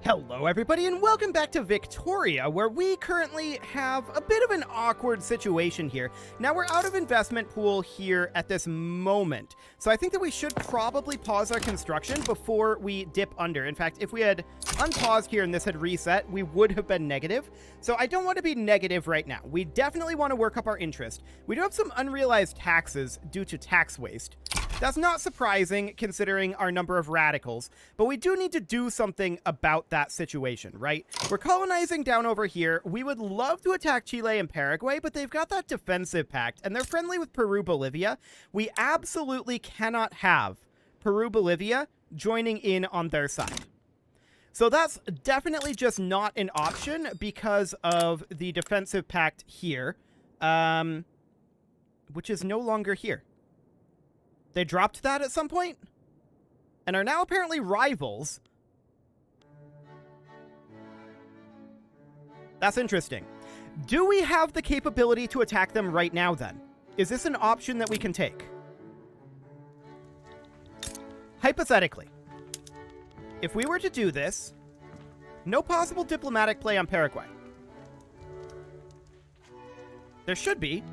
Hello everybody and welcome back to Victoria, where we currently have a bit of an awkward situation here. Now we're out of investment pool here at this moment, so I think that we should probably pause our construction before we dip under. In fact, if we had unpaused here and this had reset, we would have been negative. So I don't want to be negative right now. We definitely want to work up our interest. We do have some unrealized taxes due to tax waste. That's not surprising considering our number of radicals, but we do need to do something about that situation, right? We're colonizing down over here. We would love to attack Chile and Paraguay, but they've got that defensive pact, and they're friendly with Peru, Bolivia. We absolutely cannot have Peru, Bolivia joining in on their side. So that's definitely just not an option because of the defensive pact here, which is no longer here. They dropped that at some point and are now apparently rivals. That's interesting. Do we have the capability to attack them right now then? Is this an option that we can take? Hypothetically, if we were to do this, no possible diplomatic play on Paraguay. There should be.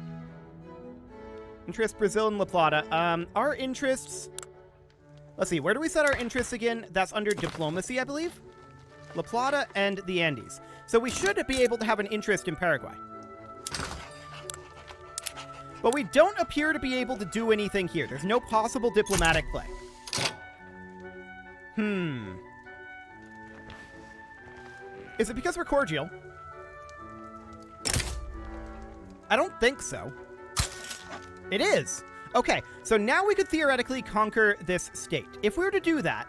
Interest, Brazil and La Plata. Our interests... Let's see, where do we set our interests again? That's under diplomacy, I believe. La Plata and the Andes. So we should be able to have an interest in Paraguay. But we don't appear to be able to do anything here. There's no possible diplomatic play. Is it because we're cordial? I don't think so. It is. Okay, so now we could theoretically conquer this state. If we were to do that,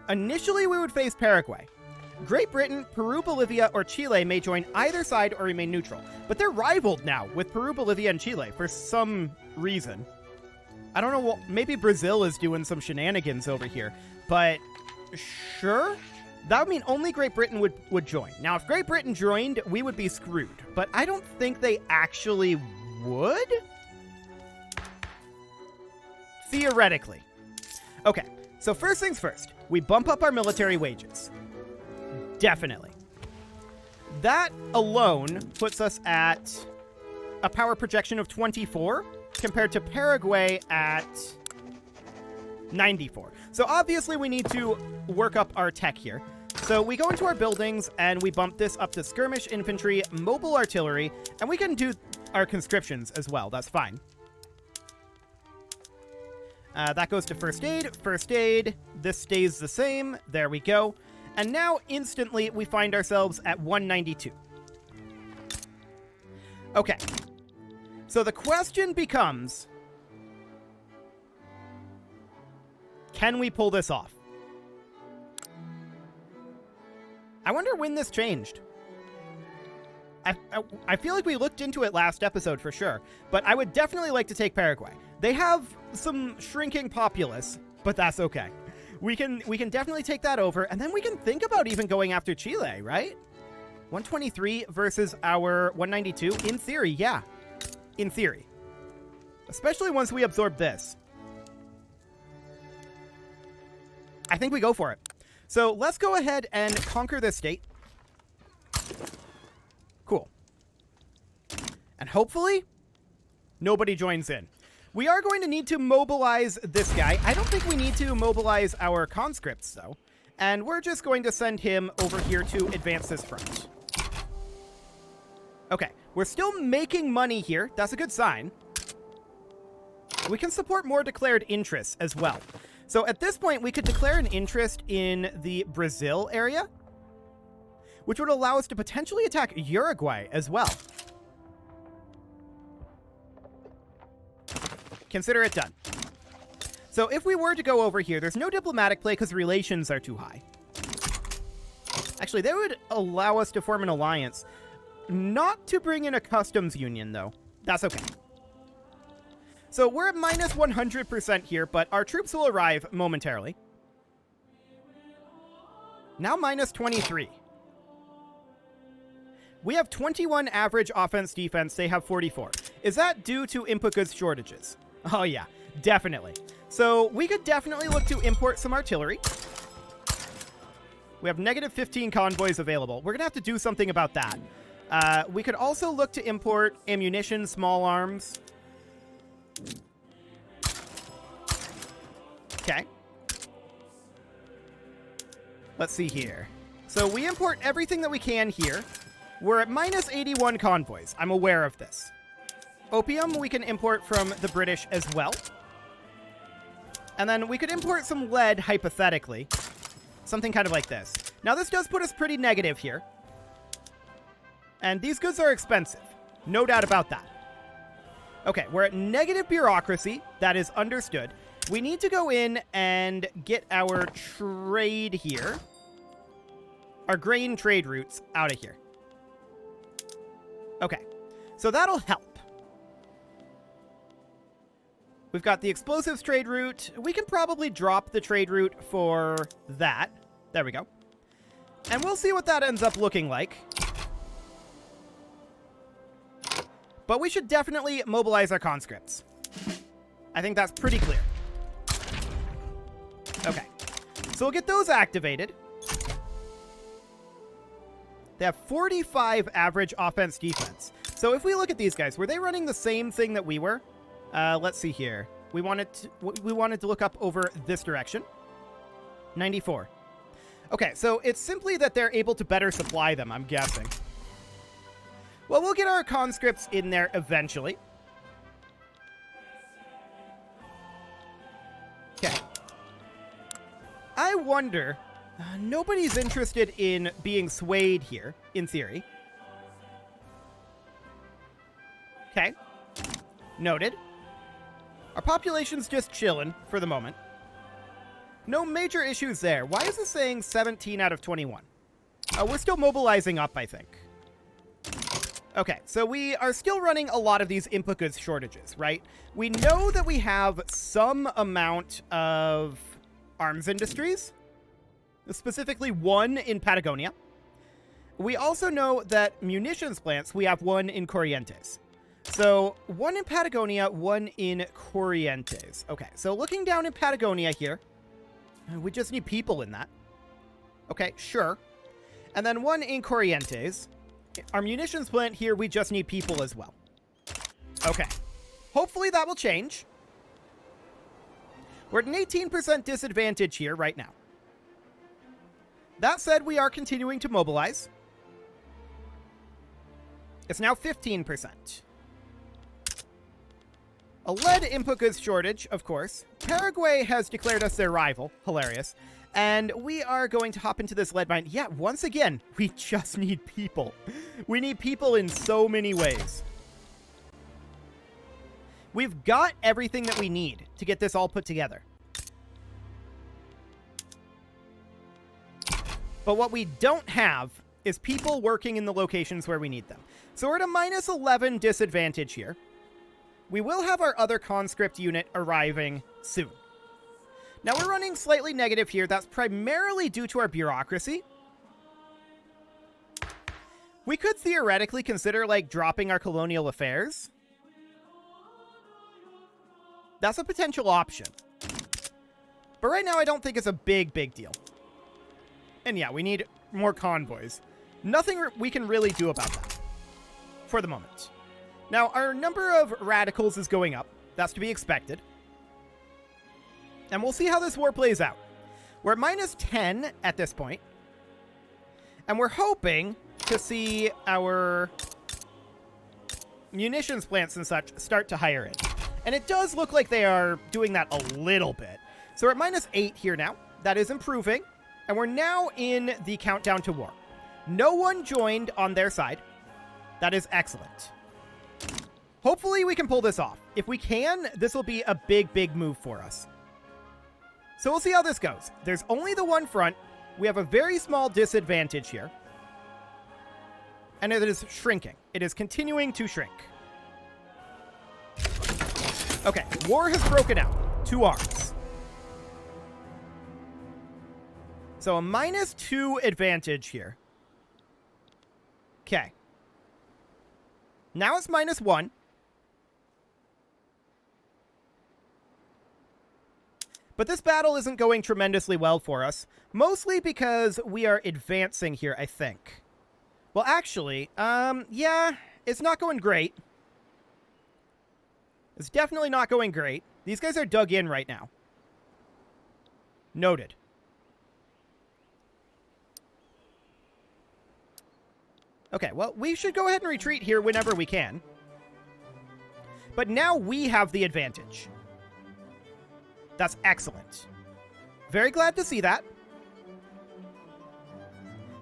initially we would face Paraguay. Great Britain, Peru, Bolivia, or Chile may join either side or remain neutral. But they're rivaled now with Peru, Bolivia, and Chile for some reason. I don't know, maybe Brazil is doing some shenanigans over here, but sure. That would mean only Great Britain would join. Now, if Great Britain joined, we would be screwed. But I don't think they actually would? Theoretically. Okay, so first things first. We bump up our military wages. Definitely. That alone puts us at a power projection of 24 compared to Paraguay at 94. So obviously we need to work up our tech here. So we go into our buildings and we bump this up to skirmish infantry, mobile artillery, and we can do our conscriptions as well. That's fine. That goes to first aid. First aid. This stays the same. There we go. And now instantly we find ourselves at 192. Okay. So the question becomes, can we pull this off? I wonder when this changed. I feel like we looked into it last episode for sure, but I would definitely like to take Paraguay. They have some shrinking populace, but that's okay. We can definitely take that over, and then we can think about even going after Chile, right? 123 versus our 192? In theory, yeah. In theory. Especially once we absorb this. I think we go for it. So let's go ahead and conquer this state. Cool. And hopefully, nobody joins in. We are going to need to mobilize this guy. I don't think we need to mobilize our conscripts, though. And we're just going to send him over here to advance this front. Okay, we're still making money here. That's a good sign. We can support more declared interests as well. So at this point, we could declare an interest in the Brazil area, which would allow us to potentially attack Uruguay as well. Consider it done. So if we were to go over here, there's no diplomatic play because relations are too high. Actually, they would allow us to form an alliance. Not to bring in a customs union, though. That's okay. So we're at minus 100% here, but our troops will arrive momentarily. Now minus 23. We have 21 average offense-defense. They have 44. Is that due to input goods shortages? Oh, yeah, definitely. So we could definitely look to import some artillery. We have negative 15 convoys available. We're going to have to do something about that. We could also look to import ammunition, small arms. Okay. Let's see here. So we import everything that we can here. We're at minus 81 convoys. I'm aware of this. Opium we can import from the British as well. And then we could import some lead, hypothetically. Something kind of like this. Now this does put us pretty negative here. And these goods are expensive. No doubt about that. Okay, we're at negative bureaucracy. That is understood. We need to go in and get our trade here. Our grain trade routes out of here. Okay, so that'll help. We've got the explosives trade route. We can probably drop the trade route for that. There we go. And we'll see what that ends up looking like. But we should definitely mobilize our conscripts. I think that's pretty clear. Okay, so we'll get those activated. They have 45 average offense defense. So if we look at these guys, were they running the same thing that we were? Let's see here. We wanted to look up over this direction. 94. Okay, so it's simply that they're able to better supply them, I'm guessing. Well, we'll get our conscripts in there eventually. Okay. I wonder... nobody's interested in being swayed here, in theory. Okay. Noted. Our population's just chilling for the moment. No major issues there. Why is it saying 17 out of 21? We're still mobilizing up, I think. Okay, so we are still running a lot of these input goods shortages, right? We know that we have some amount of arms industries, specifically one in Patagonia. We also know that munitions plants, we have one in Corrientes. So one in Patagonia, one in Corrientes. Okay, so looking down in Patagonia here, we just need people in that. Okay, sure. And then one in Corrientes. Our munitions plant here, we just need people as well. Okay. Hopefully that will change. We're at an 18% disadvantage here right now. That said, we are continuing to mobilize. It's now 15%. A lead input goods shortage, of course. Paraguay has declared us their rival. Hilarious. And we are going to hop into this lead mine. Yeah, once again, we just need people. We need people in so many ways. We've got everything that we need to get this all put together. But what we don't have is people working in the locations where we need them. So we're at a minus 11 disadvantage here. We will have our other conscript unit arriving soon. Now we're running slightly negative here. That's primarily due to our bureaucracy. We could theoretically consider, like, dropping our colonial affairs. That's a potential option. But right now I don't think it's a big deal. And yeah, we need more convoys. Nothing we can really do about that for the moment. Now, our number of radicals is going up. That's to be expected. And we'll see how this war plays out. We're at minus 10 at this point. And we're hoping to see our munitions plants and such start to hire in. And it does look like they are doing that a little bit. So we're at minus 8 here now. That is improving. And we're now in the countdown to war. No one joined on their side. That is excellent. Hopefully we can pull this off. If we can, this will be a big move for us. So we'll see how this goes. There's only the one front. We have a very small disadvantage here. And it is shrinking. It is continuing to shrink. Okay, war has broken out. 2 arms. So a minus 2 advantage here. Okay. Now it's minus 1. But this battle isn't going tremendously well for us, mostly because we are advancing here, I think. Well, actually, yeah, it's not going great. It's definitely not going great. These guys are dug in right now. Noted. Okay, well, we should go ahead and retreat here whenever we can. But now we have the advantage. That's excellent. Very glad to see that.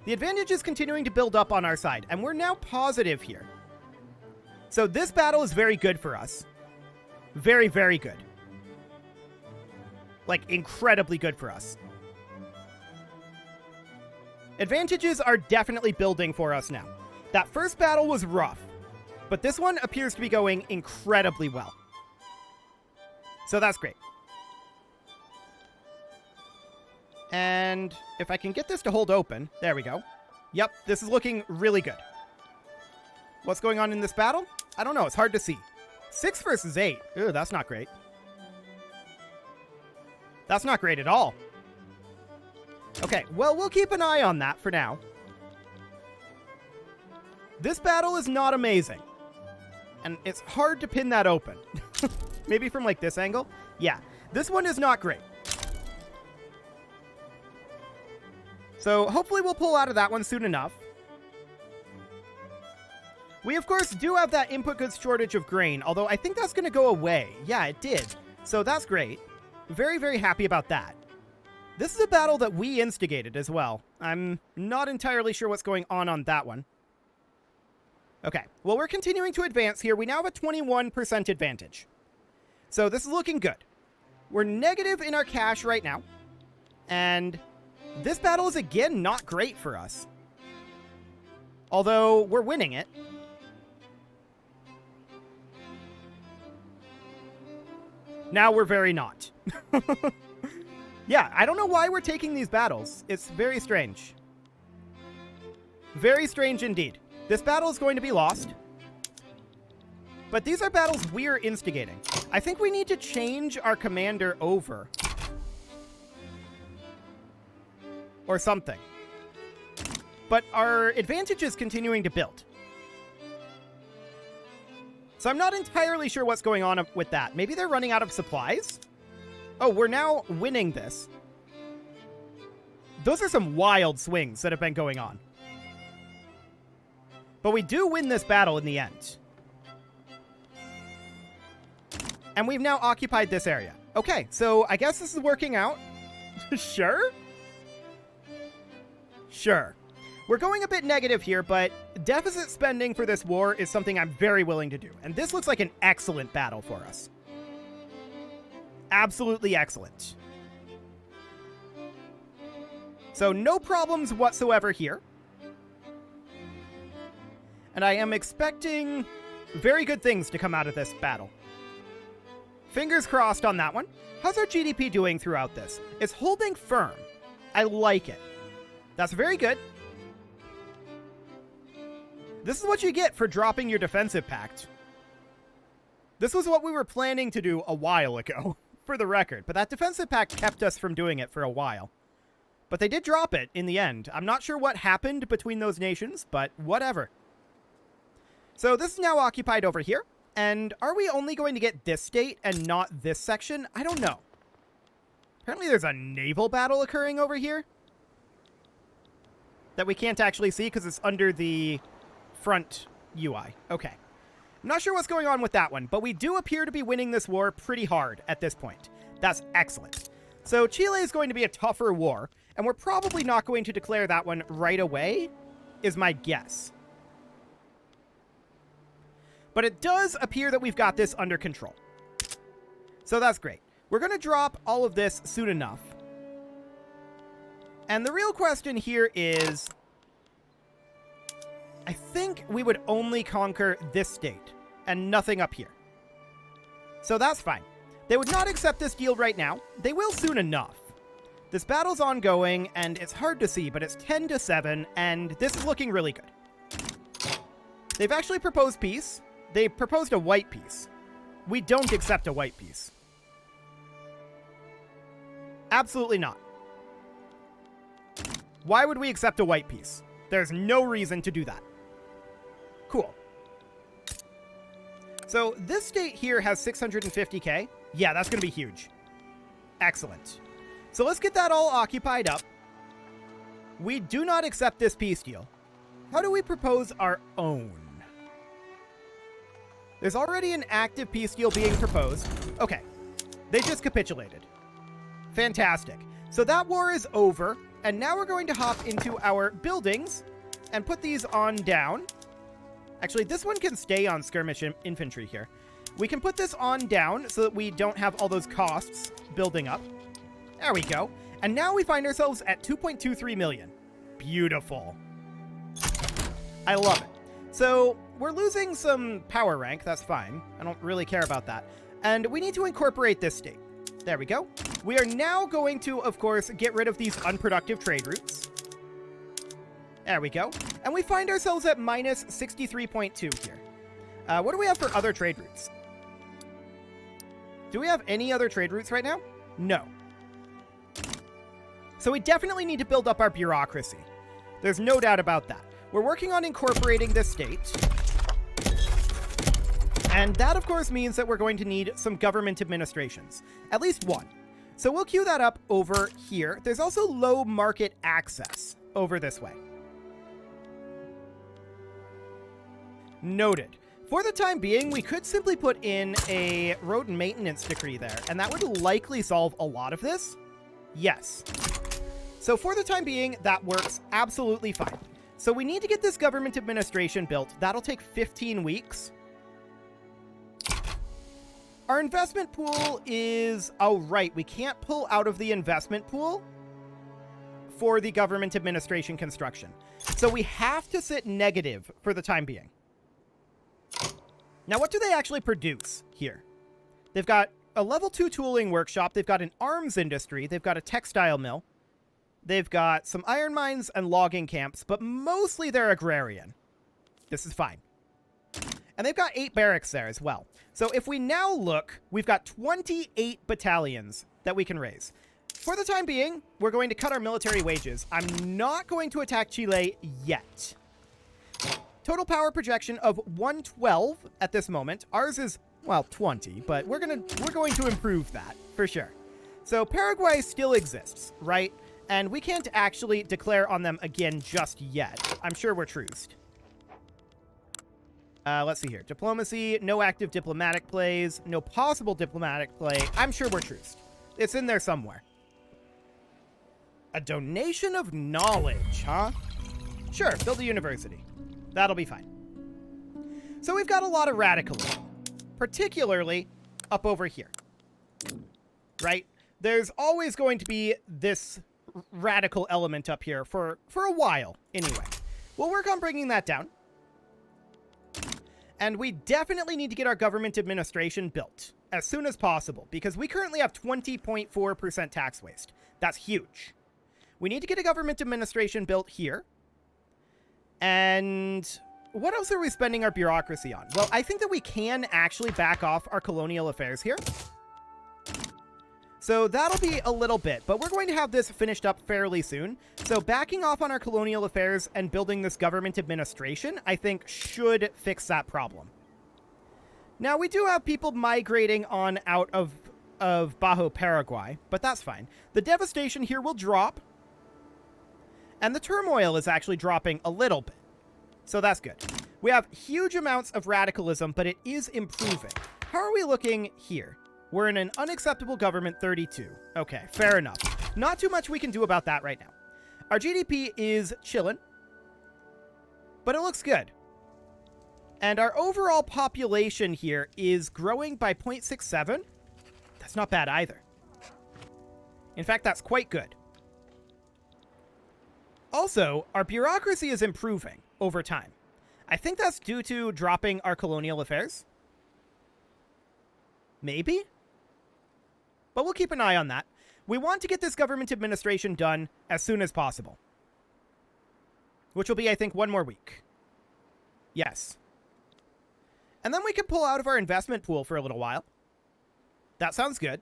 The advantage is continuing to build up on our side, and we're now positive here. So this battle is very good for us. Very, very good. Like, incredibly good for us. Advantages are definitely building for us now. That first battle was rough, but this one appears to be going incredibly well. So that's great. And if I can get this to hold open, there we go. Yep, this is looking really good. What's going on in this battle? I don't know, it's hard to see. 6 versus 8. Ew, that's not great. That's not great at all. Okay, well, we'll keep an eye on that for now. This battle is not amazing. And it's hard to pin that open. Maybe from, like, this angle? Yeah, this one is not great. So hopefully we'll pull out of that one soon enough. We, of course, do have that input goods shortage of grain, although I think that's going to go away. Yeah, it did. So that's great. Very, very happy about that. This is a battle that we instigated as well. I'm not entirely sure what's going on that one. Okay, well, we're continuing to advance here. We now have a 21% advantage. So this is looking good. We're negative in our cash right now. And this battle is, again, not great for us. Although, we're winning it. Now we're very not. Yeah, I don't know why we're taking these battles. It's very strange. Very strange indeed. This battle is going to be lost. But these are battles we're instigating. I think we need to change our commander over. Or something. But our advantage is continuing to build. So I'm not entirely sure what's going on with that. Maybe they're running out of supplies? Oh, we're now winning this. Those are some wild swings that have been going on. But we do win this battle in the end. And we've now occupied this area. Okay, so I guess this is working out. Sure? Sure. We're going a bit negative here, but deficit spending for this war is something I'm very willing to do. And this looks like an excellent battle for us. Absolutely excellent. So no problems whatsoever here. And I am expecting very good things to come out of this battle. Fingers crossed on that one. How's our GDP doing throughout this? It's holding firm. I like it. That's very good. This is what you get for dropping your defensive pact. This was what we were planning to do a while ago, for the record. But that defensive pact kept us from doing it for a while. But they did drop it in the end. I'm not sure what happened between those nations, but whatever. So this is now occupied over here. And are we only going to get this state and not this section? I don't know. Apparently there's a naval battle occurring over here that we can't actually see because it's under the front UI. Okay. I'm not sure what's going on with that one, but we do appear to be winning this war pretty hard at this point. That's excellent. So Chile is going to be a tougher war, and we're probably not going to declare that one right away, is my guess. But it does appear that we've got this under control. So that's great. We're going to drop all of this soon enough. And the real question here is, I think we would only conquer this state and nothing up here. So that's fine. They would not accept this deal right now. They will soon enough. This battle's ongoing, and it's hard to see, but it's 10-7, and this is looking really good. They've actually proposed peace. They proposed a white peace. We don't accept a white peace. Absolutely not. Why would we accept a white piece? There's no reason to do that. Cool. So this state here has 650k. Yeah, that's going to be huge. Excellent. So let's get that all occupied up. We do not accept this peace deal. How do we propose our own? There's already an active peace deal being proposed. Okay. They just capitulated. Fantastic. So that war is over, and now we're going to hop into our buildings and put these on down. Actually, this one can stay on skirmish infantry here. We can put this on down so that we don't have all those costs building up. There we go. And now we find ourselves at 2.23 million. Beautiful. I love it. So we're losing some power rank. That's fine. I don't really care about that. And we need to incorporate this state. There we go. We are now going to, of course, get rid of these unproductive trade routes. There we go. And we find ourselves at minus 63.2 here. What do we have for other trade routes? Do we have any other trade routes right now? No. So we definitely need to build up our bureaucracy. There's no doubt about that. We're working on incorporating this state. And that, of course, means that we're going to need some government administrations. At least one. So we'll queue that up over here. There's also low market access over this way. Noted. For the time being, we could simply put in a road and maintenance decree there, and that would likely solve a lot of this. Yes. So for the time being, that works absolutely fine. So we need to get this government administration built. That'll take 15 weeks. Our investment pool is... Oh, right. We can't pull out of the investment pool for the government administration construction. So we have to sit negative for the time being. Now, what do they actually produce here? They've got a level 2 tooling workshop. They've got an arms industry. They've got a textile mill. They've got some iron mines and logging camps, but mostly they're agrarian. This is fine. And they've got 8 barracks there as well. So if we now look, we've got 28 battalions that we can raise. For the time being, we're going to cut our military wages. I'm not going to attack Chile yet. Total power projection of 112 at this moment. Ours is, well, 20, but we're going to improve that for sure. So Paraguay still exists, right? And we can't actually declare on them again just yet. I'm sure we're truced. Let's see here. Diplomacy, no active diplomatic plays, no possible diplomatic play. I'm sure we're truced. It's in there somewhere. A donation of knowledge, huh? Sure, build a university. That'll be fine. So we've got a lot of radicalism, particularly up over here, right? There's always going to be this radical element up here for a while, anyway. We'll work on bringing that down. And we definitely need to get our government administration built as soon as possible, because we currently have 20.4% tax waste. That's huge. We need to get a government administration built here. And what else are we spending our bureaucracy on? Well, I think that we can actually back off our colonial affairs here. So that'll be a little bit, but we're going to have this finished up fairly soon. So backing off on our colonial affairs and building this government administration, I think, should fix that problem. Now, we do have people migrating on out of Bajo Paraguay, but that's fine. The devastation here will drop. And the turmoil is actually dropping a little bit. So that's good. We have huge amounts of radicalism, but it is improving. How are we looking here? We're in an unacceptable government 32. Okay, fair enough. Not too much we can do about that right now. Our GDP is chillin', but it looks good. And our overall population here is growing by 0.67. That's not bad either. In fact, that's quite good. Also, our bureaucracy is improving over time. I think that's due to dropping our colonial affairs. Maybe? But we'll keep an eye on that. We want to get this government administration done as soon as possible. Which will be, I think, 1 more week. Yes. And then we can pull out of our investment pool for a little while. That sounds good.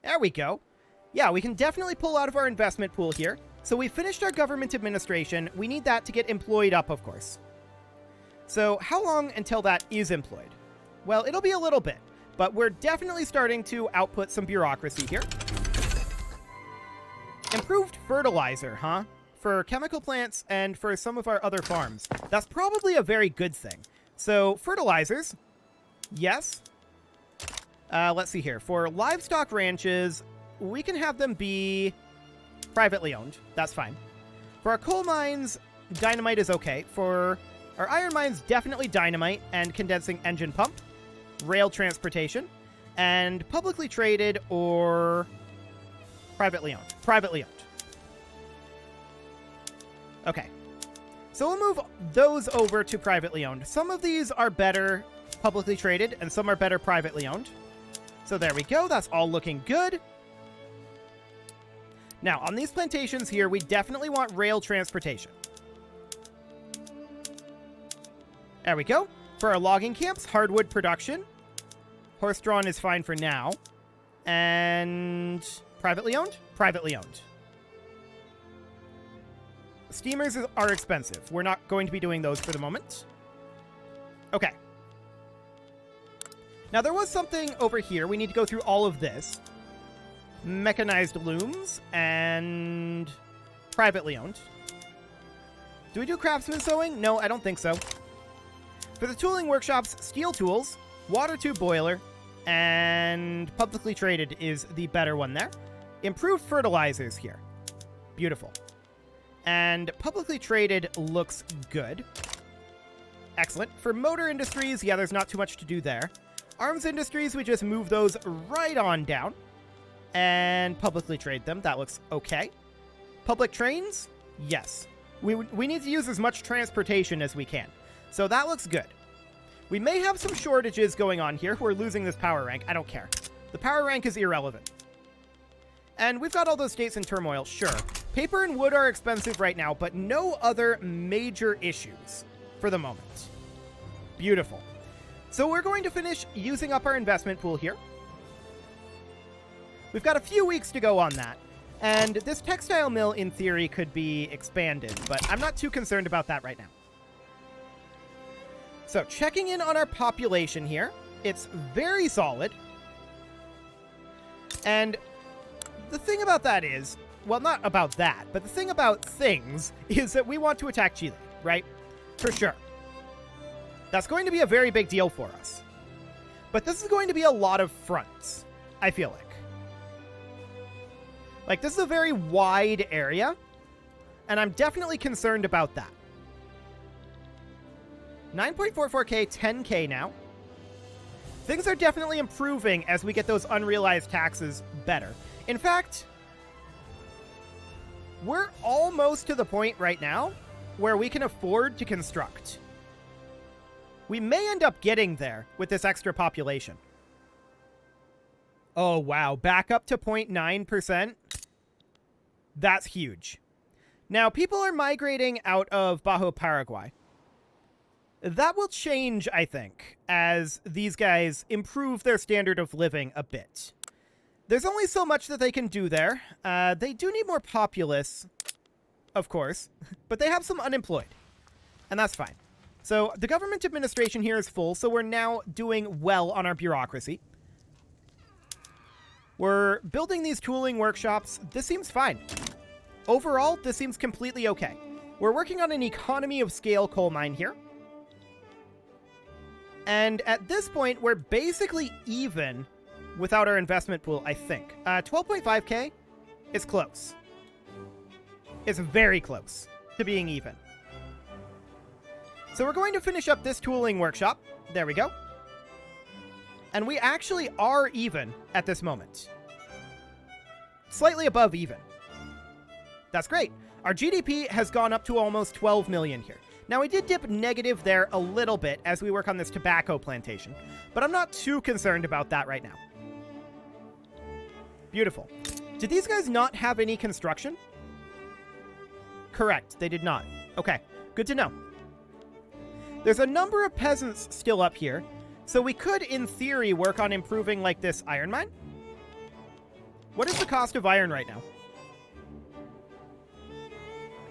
There we go. Yeah, we can definitely pull out of our investment pool here. So we finished our government administration. We need that to get employed up, of course. So how long until that is employed? Well, it'll be a little bit, but we're definitely starting to output some bureaucracy here. Improved fertilizer, huh? For chemical plants and for some of our other farms. That's probably a very good thing. So fertilizers, yes. Let's see here. For livestock ranches, we can have them be privately owned. That's fine. For our coal mines, dynamite is okay. For our iron mines, definitely dynamite and condensing engine pump, rail transportation, and publicly traded or privately owned. Privately owned. Okay. So we'll move those over to privately owned. Some of these are better publicly traded, and some are better privately owned. So there we go. That's all looking good. Now, on these plantations here, we definitely want rail transportation. There we go. For our logging camps, hardwood production. Horse-drawn is fine for now. And privately owned? Privately owned. Steamers are expensive. We're not going to be doing those for the moment. Okay. Now, there was something over here. We need to go through all of this. Mechanized looms and privately owned. Do we do craftsman sewing? No, I don't think so. For the tooling workshops, steel tools, water tube boiler, and publicly traded is the better one there. Improved fertilizers here. Beautiful. And publicly traded looks good. Excellent. For motor industries, yeah, there's not too much to do there. Arms industries, we just move those right on down. And publicly trade them. That looks okay. Public trains? Yes. We need to use as much transportation as we can. So that looks good. We may have some shortages going on here. We're losing this power rank. I don't care. The power rank is irrelevant. And we've got all those states in turmoil, sure. Paper and wood are expensive right now, but no other major issues for the moment. Beautiful. So we're going to finish using up our investment pool here. We've got a few weeks to go on that. And this textile mill, in theory, could be expanded, but I'm not too concerned about that right now. So, checking in on our population here. It's very solid. And the thing about that is, well, not about that, but the thing about things is that we want to attack Chile, right? For sure. That's going to be a very big deal for us. But this is going to be a lot of fronts, I feel like. Like, this is a very wide area, and I'm definitely concerned about that. 9.44k, 10k now. Things are definitely improving as we get those unrealized taxes better. In fact, we're almost to the point right now where we can afford to construct. We may end up getting there with this extra population. Oh, wow. Back up to 0.9%. That's huge. Now, people are migrating out of Bajo Paraguay. That will change, I think, as these guys improve their standard of living a bit. There's only so much that they can do there. They do need more populace, of course, but they have some unemployed, and that's fine. So the government administration here is full, so we're now doing well on our bureaucracy. We're building these tooling workshops. This seems fine. Overall, this seems completely okay. We're working on an economy of scale coal mine here. And at this point, we're basically even without our investment pool, I think. 12.5k is close. It's very close to being even. So we're going to finish up this tooling workshop. There we go. And we actually are even at this moment. Slightly above even. That's great. Our GDP has gone up to almost 12 million here. Now, we did dip negative there a little bit as we work on this tobacco plantation, but I'm not too concerned about that right now. Beautiful. Did these guys not have any construction? Correct, they did not. Okay, good to know. There's a number of peasants still up here, so we could, in theory, work on improving, like, this iron mine. What is the cost of iron right now?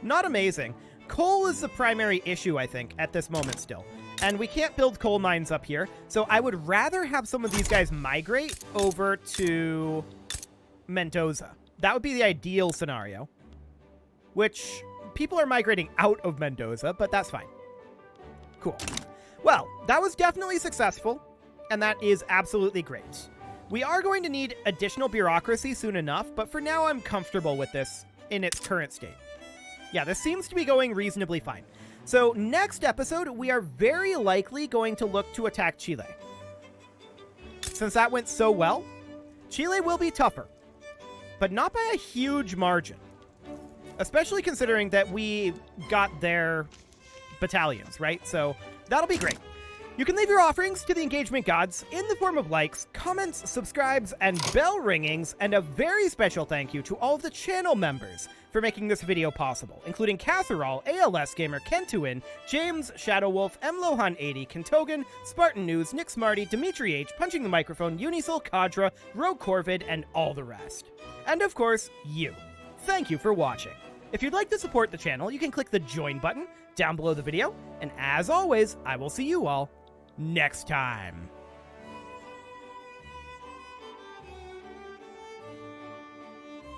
Not amazing. Coal is the primary issue, I think, at this moment still. And we can't build coal mines up here, so I would rather have some of these guys migrate over to Mendoza. That would be the ideal scenario. Which, people are migrating out of Mendoza, but that's fine. Cool. Well, that was definitely successful, and that is absolutely great. We are going to need additional bureaucracy soon enough, but for now I'm comfortable with this in its current state. Yeah, this seems to be going reasonably fine. So next episode, we are very likely going to look to attack Chile. Since that went so well, Chile will be tougher, but not by a huge margin. Especially considering that we got their battalions, right? So that'll be great. You can leave your offerings to the engagement gods in the form of likes, comments, subscribes, and bell ringings, and a very special thank you to all of the channel members for making this video possible, including Catherall, ALS Gamer, Kentuin, James, Shadowwolf, Mlohan80, Kentogan, Spartan News, Nick Smarty, Dimitri H, Punching the Microphone, Unisil, Kadra, Rogue Corvid, and all the rest. And of course, you. Thank you for watching. If you'd like to support the channel, you can click the join button down below the video, and as always, I will see you all next time.